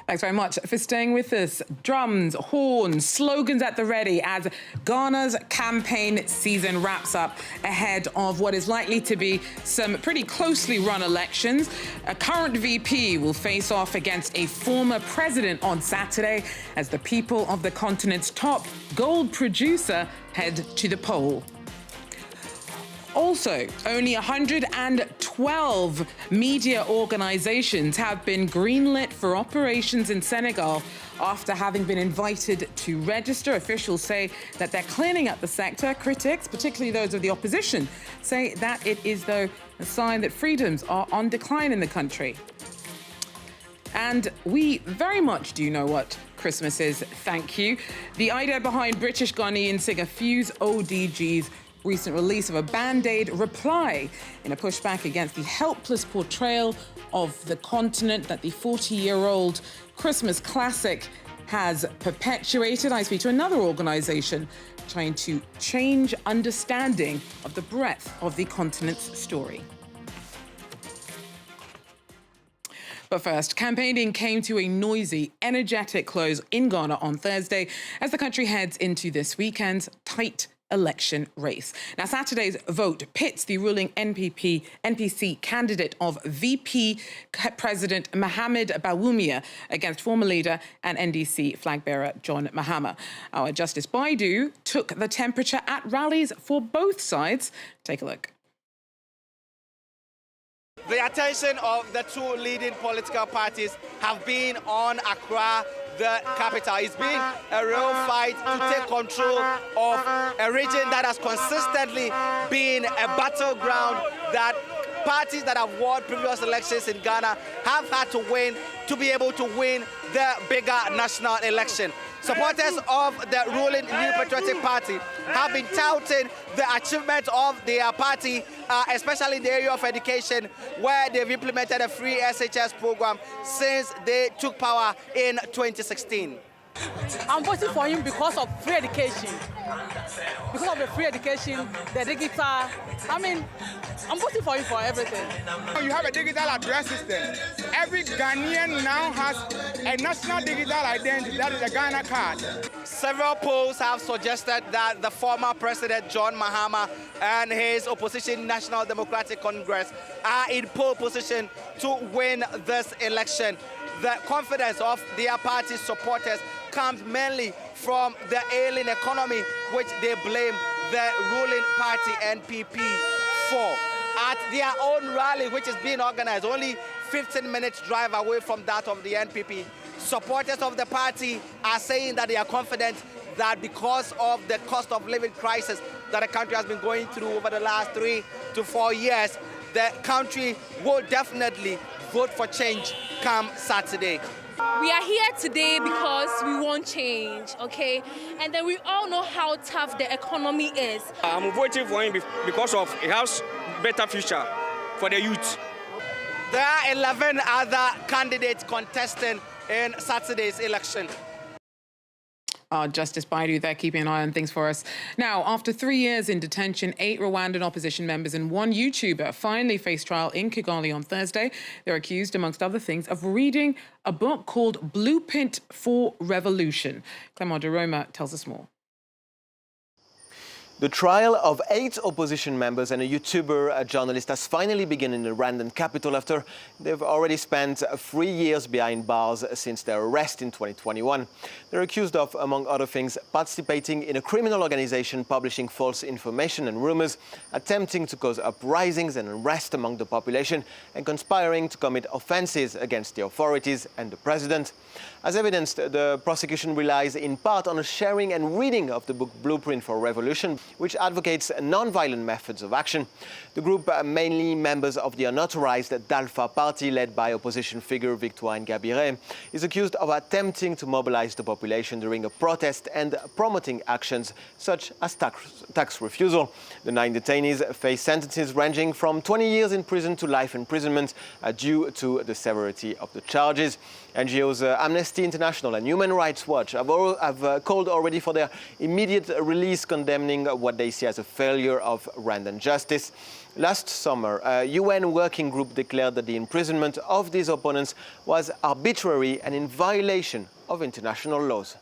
Thanks very much for staying with us. Drums, horns, slogans at the ready as Ghana's campaign season wraps up ahead of what is likely to be some pretty closely run elections. A current VP will face off against a former president on Saturday as the people of the continent's top gold producer head to the poll. Also, only 112 media organizations have been greenlit for operations in Senegal after having been invited to register. Officials say that they're cleaning up the sector. Critics, particularly those of the opposition, say that it is, though, a sign that freedoms are on decline in the country. And we very much do know what Christmas is, thank you. The idea behind British Ghanaian singer Fuse ODG's recent release of a Band-Aid reply in a pushback against the helpless portrayal of the continent that the 40-year-old Christmas classic has perpetuated. I speak to another organisation trying to change understanding of the breadth of the continent's story. But first, campaigning came to a noisy, energetic close in Ghana on Thursday as the country heads into this weekend's tight election race. Now, Saturday's vote pits the ruling NPC candidate of VP President Mohamed Bawumia against former leader and NDC flag bearer John Mahama. Our Justice Baidu took the temperature at rallies for both sides. Take a look. The attention of the two leading political parties have been on Accra, the capital. It's been a real fight to take control of a region that has consistently been a battleground that parties that have won previous elections in Ghana have had to win to be able to win the bigger national election. Supporters of the ruling New Patriotic Party have been touting the achievements of their party, especially in the area of education, where they've implemented a free SHS program since they took power in 2016. I'm voting for him because of free education. Because of the free education, the digital. I'm voting for him for everything. You have a digital address system. Every Ghanaian now has a national digital identity, that is a Ghana card. Several polls have suggested that the former President John Mahama and his opposition National Democratic Congress are in pole position to win this election. The confidence of their party's supporters comes mainly from the ailing economy, which they blame the ruling party NPP for. At their own rally, which is being organized only 15 minutes drive away from that of the NPP, supporters of the party are saying that they are confident that because of the cost of living crisis that the country has been going through over the last 3 to 4 years, the country will definitely vote for change come Saturday. We are here today because we want change, okay? And then we all know how tough the economy is. I'm voting for him because of it has better future for the youth. There are 11 other candidates contesting in Saturday's election. Justice Baidu there, keeping an eye on things for us. Now, after 3 years in detention, 8 Rwandan opposition members and 1 YouTuber finally faced trial in Kigali on Thursday. They're accused, amongst other things, of reading a book called Blueprint for Revolution. Clement de Roma tells us more. The trial of 8 opposition members and a YouTuber, a journalist, has finally begun in the Rwandan capital after they've already spent 3 years behind bars since their arrest in 2021. They're accused of, among other things, participating in a criminal organization publishing false information and rumors, attempting to cause uprisings and unrest among the population, and conspiring to commit offenses against the authorities and the president. As evidenced, the prosecution relies in part on a sharing and reading of the book Blueprint for Revolution, which advocates non-violent methods of action. The group, mainly members of the unauthorized Dalfa party led by opposition figure Victoire Ingabire, is accused of attempting to mobilize the population during a protest and promoting actions such as tax refusal. The 9 detainees face sentences ranging from 20 years in prison to life imprisonment due to the severity of the charges. NGOs Amnesty International and Human Rights Watch have called already for their immediate release, condemning what they see as a failure of Rwandan justice. Last summer, a UN working group declared that the imprisonment of these opponents was arbitrary and in violation of international laws.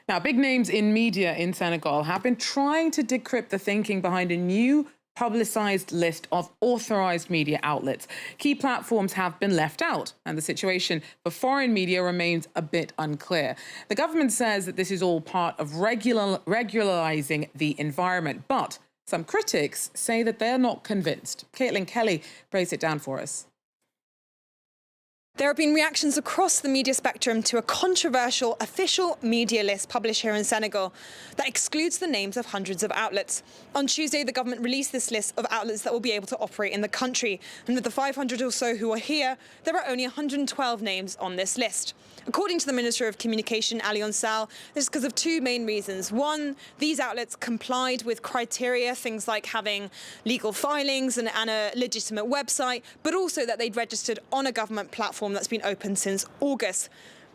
Now, big names in media in Senegal have been trying to decrypt the thinking behind a new publicised list of authorised media outlets. Key platforms have been left out, and the situation for foreign media remains a bit unclear. The government says that this is all part of regularising the environment, but some critics say that they're not convinced. Caitlin Kelly breaks it down for us. There have been reactions across the media spectrum to a controversial official media list published here in Senegal that excludes the names of hundreds of outlets. On Tuesday, the government released this list of outlets that will be able to operate in the country. And of the 500 or so who are here, there are only 112 names on this list. According to the Minister of Communication, Ali Onsal, this is because of two main reasons. One, these outlets complied with criteria, things like having legal filings and a legitimate website, but also that they'd registered on a government platform that's been open since August.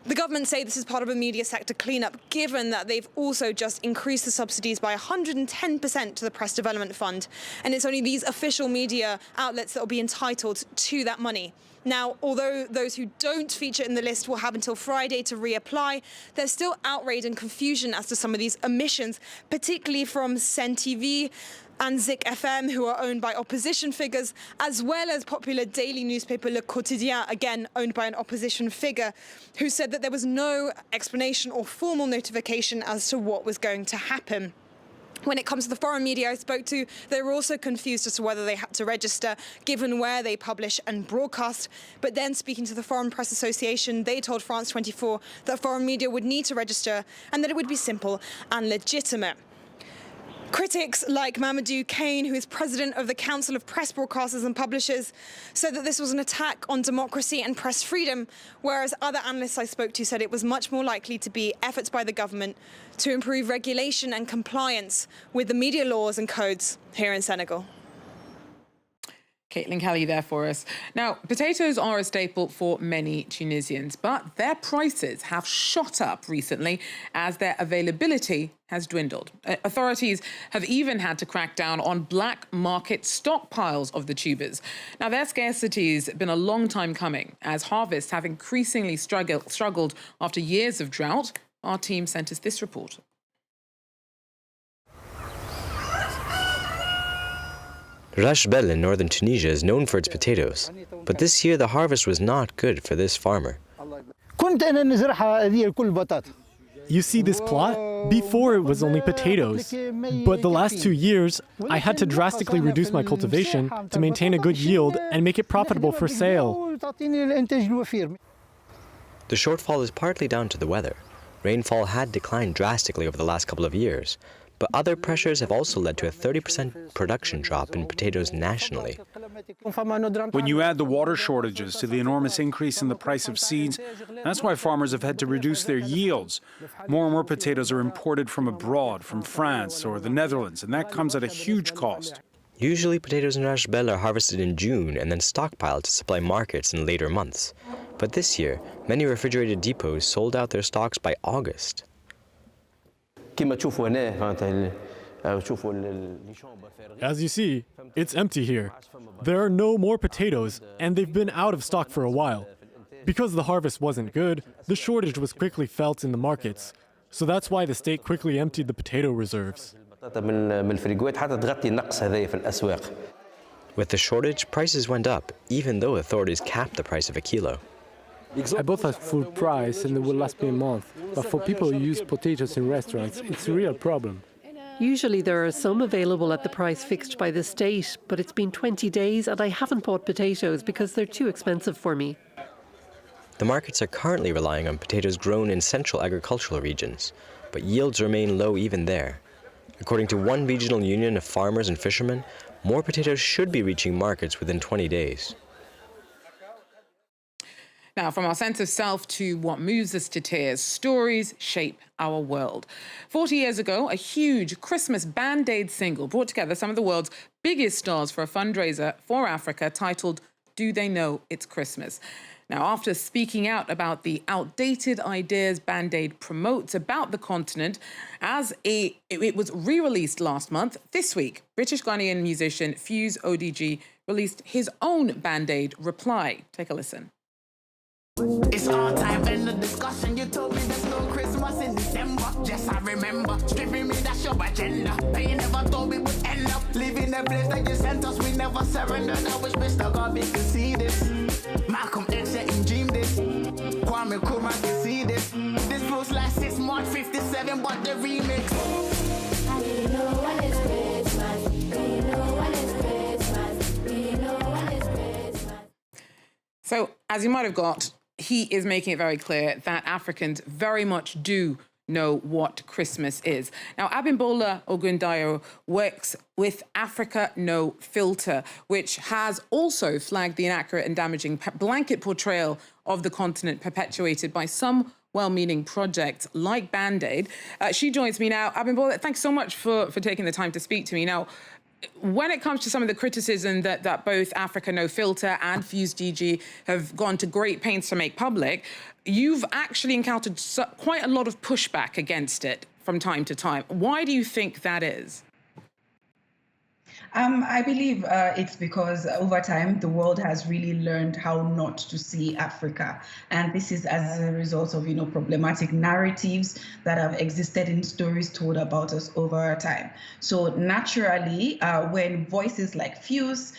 The government say this is part of a media sector cleanup, given that they've also just increased the subsidies by 110% to the Press Development Fund. And it's only these official media outlets that will be entitled to that money. Now, although those who don't feature in the list will have until Friday to reapply, there's still outrage and confusion as to some of these omissions, particularly from Sen TV and Zik FM, who are owned by opposition figures, as well as popular daily newspaper Le Quotidien, again owned by an opposition figure, who said that there was no explanation or formal notification as to what was going to happen. When it comes to the foreign media I spoke to, they were also confused as to whether they had to register, given where they publish and broadcast. But then, speaking to the Foreign Press Association, they told France 24 that foreign media would need to register and that it would be simple and legitimate. Critics like Mamadou Kane, who is president of the Council of Press Broadcasters and Publishers, said that this was an attack on democracy and press freedom, whereas other analysts I spoke to said it was much more likely to be efforts by the government to improve regulation and compliance with the media laws and codes here in Senegal. Caitlin Kelly there for us. Now, potatoes are a staple for many Tunisians, but their prices have shot up recently as their availability has dwindled. Authorities have even had to crack down on black market stockpiles of the tubers. Now, their scarcity has been a long time coming, as harvests have increasingly struggled after years of drought. Our team sent us this report. Ras Bel in northern Tunisia is known for its potatoes, but this year the harvest was not good for this farmer. You see this plot? Before it was only potatoes, but the last 2 years I had to drastically reduce my cultivation to maintain a good yield and make it profitable for sale. The shortfall is partly down to the weather. Rainfall had declined drastically over the last couple of years, but other pressures have also led to a 30% production drop in potatoes nationally. When you add the water shortages to the enormous increase in the price of seeds, that's why farmers have had to reduce their yields. More and more potatoes are imported from abroad, from France or the Netherlands, and that comes at a huge cost. Usually potatoes in Ras Bel are harvested in June and then stockpiled to supply markets in later months. But this year, many refrigerated depots sold out their stocks by August. As you see, it's empty here. There are no more potatoes, and they've been out of stock for a while. Because the harvest wasn't good, the shortage was quickly felt in the markets. So that's why the state quickly emptied the potato reserves. With the shortage, prices went up, even though authorities capped the price of a kilo. I bought at full price and it will last me a month. But for people who use potatoes in restaurants, it's a real problem. Usually there are some available at the price fixed by the state, but it's been 20 days and I haven't bought potatoes because they're too expensive for me. The markets are currently relying on potatoes grown in central agricultural regions, but yields remain low even there. According to one regional union of farmers and fishermen, more potatoes should be reaching markets within 20 days. Now, from our sense of self to what moves us to tears, stories shape our world. 40 years ago, a huge Christmas Band-Aid single brought together some of the world's biggest stars for a fundraiser for Africa titled Do they know it's Christmas? Now, after speaking out about the outdated ideas Band-Aid promotes about the continent, it was re-released last month, this week, British-Ghanaian musician Fuse ODG released his own Band-Aid reply. Take a listen. It's all time in the discussion. You told me there's no Christmas in December. Yes, I remember. Stripping me, that's your agenda. But you never thought we would end up leaving the place that you sent us. We never surrendered. I wish Mr. Garvey could see this. Malcolm X didn't dream this. Kwame Nkrumah can see this. This feels like 6 months, 57, but the remix. We know when it's Christmas. We know when it's Christmas. We know when it's Christmas. So, as you might have got, he is making it very clear that Africans very much do know what Christmas is. Now, Abimbola Ogundayo works with Africa No Filter, which has also flagged the inaccurate and damaging blanket portrayal of the continent perpetuated by some well-meaning projects like Band-Aid. She joins me now. Abimbola, thanks so much for taking the time to speak to me. Now, when it comes to some of the criticism that both Africa No Filter and Fuse DG have gone to great pains to make public, you've actually encountered quite a lot of pushback against it from time to time. Why do you think that is? I believe it's because over time, the world has really learned how not to see Africa. And this is as a result of, problematic narratives that have existed in stories told about us over time. So naturally, when voices like Fuse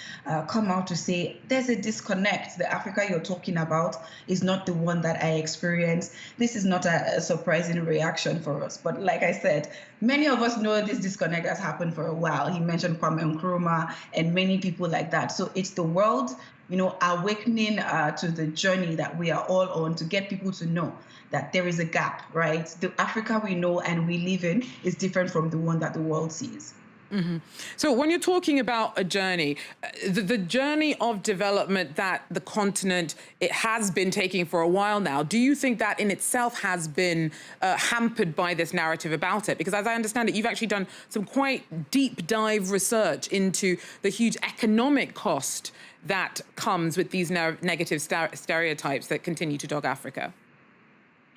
come out to say, there's a disconnect, the Africa you're talking about is not the one that I experienced, this is not a surprising reaction for us. But like I said, many of us know this disconnect has happened for a while. He mentioned Kwame Nkrumah and many people like that. So it's the world, awakening to the journey that we are all on to get people to know that there is a gap, right? The Africa we know and we live in is different from the one that the world sees. Mm-hmm. So when you're talking about a journey, the journey of development that the continent, it has been taking for a while now, do you think that in itself has been hampered by this narrative about it? Because as I understand it, you've actually done some quite deep dive research into the huge economic cost that comes with these negative stereotypes that continue to dog Africa.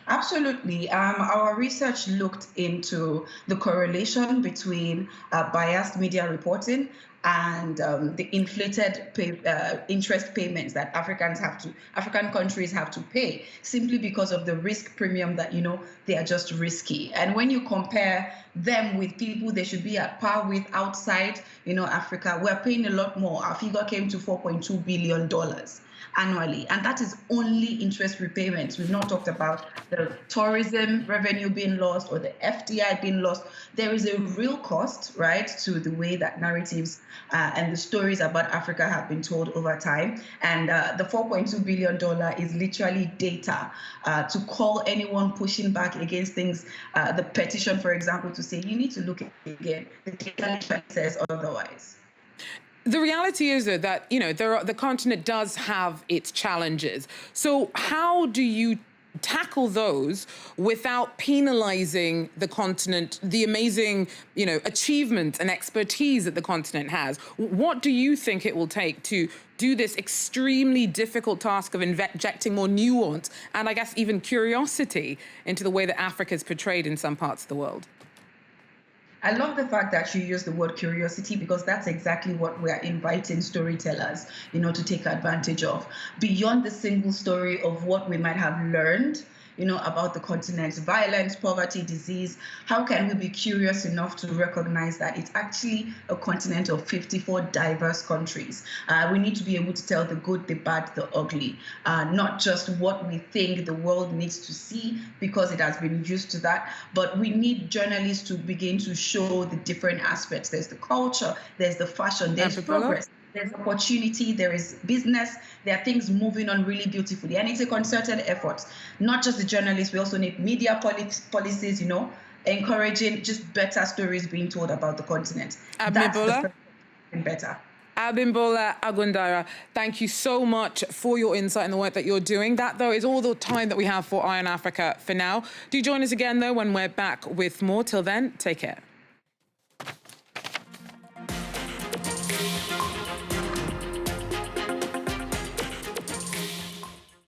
Absolutely. Our research looked into the correlation between biased media reporting and the inflated interest payments that African countries have to pay simply because of the risk premium that, they are just risky. And when you compare them with people they should be at par with outside, Africa, we're paying a lot more. Our figure came to $4.2 billion. Annually, and that is only interest repayments. We've not talked about the tourism revenue being lost or the FDI being lost. There is a real cost, right, to the way that narratives and the stories about Africa have been told over time. And the $4.2 billion is literally data to call anyone pushing back against things. The petition, for example, to say you need to look at it again. The data says otherwise. The reality is, though, that, the continent does have its challenges. So how do you tackle those without penalizing the continent, the amazing, achievements and expertise that the continent has? What do you think it will take to do this extremely difficult task of injecting more nuance and, I guess, even curiosity into the way that Africa is portrayed in some parts of the world? I love the fact that you use the word curiosity because that's exactly what we're inviting storytellers, to take advantage of. Beyond the single story of what we might have learned, about the continent's violence, poverty, disease, how can we be curious enough to recognize that it's actually a continent of 54 diverse countries? We need to be able to tell the good, the bad, the ugly, not just what we think the world needs to see because it has been used to that, but we need journalists to begin to show the different aspects. There's the culture, there's the fashion, there's progress. There's opportunity, there is business, there are things moving on really beautifully. And it's a concerted effort. Not just the journalists, we also need media policies, encouraging just better stories being told about the continent. Abimbola? And better. Abimbola Ogundayo, thank you so much for your insight and the work that you're doing. That, though, is all the time that we have for Eye on Africa for now. Do join us again, though, when we're back with more. Till then, take care.